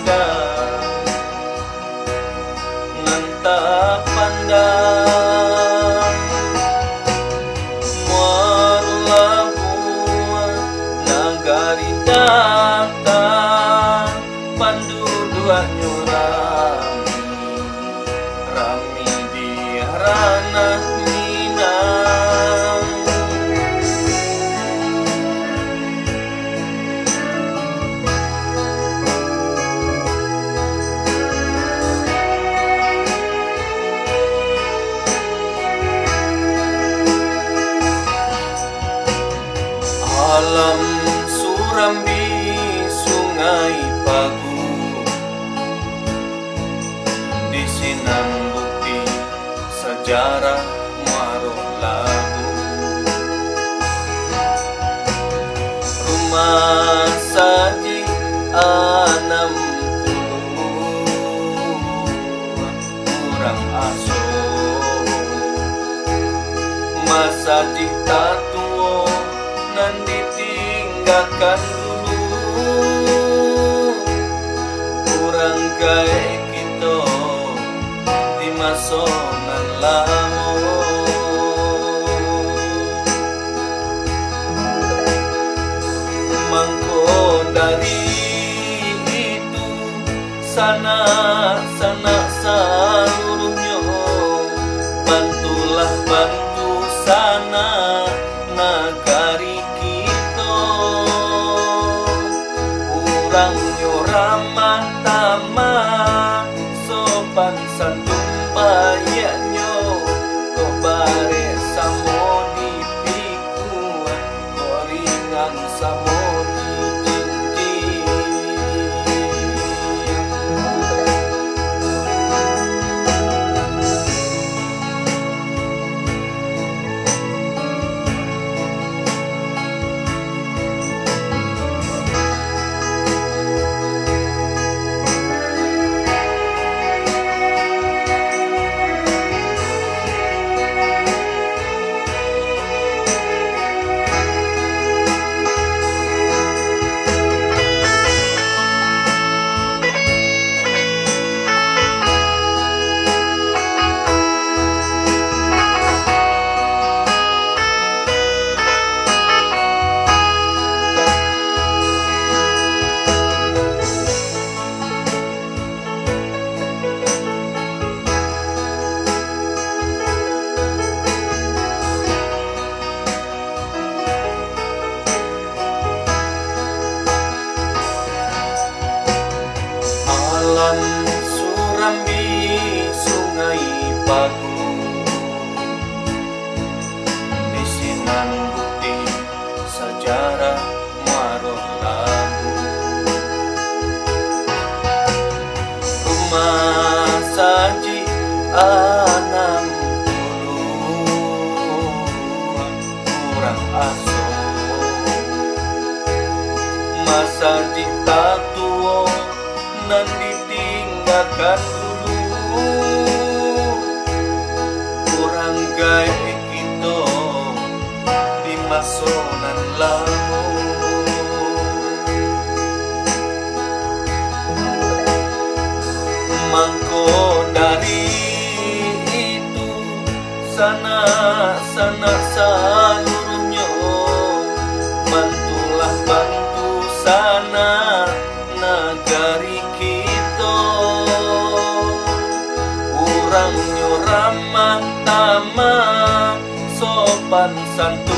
ada nanta pandang marlabu nagari datang pandu dua nyurami rami di ranah Minang. Alam Surambi Sungai Pagu di Sinambukti sejarah Muaro Labu. Rumah saji 60 kurang aso masa diktator nan ditinggalkan dulu kurang gae kita di masa nan lama. Mangko dari itu sana seluruhnya bantulah bantu sana nagari kita urang yo ramah tamah sopan santun bayaknyo kok bare samo dipiku koringan samo Alam Surambi Sungai Pagu di Sinambukti sejarah Muaro Labu. Rumah saji 60 kurang aso masa diktator nan ditinggalkan dulu kurang gae kita di masa nan lalu. Mangko dari itu sana seluruhnya bantulah bantu sana nagari kita urang nyo ramah tamah sopan santun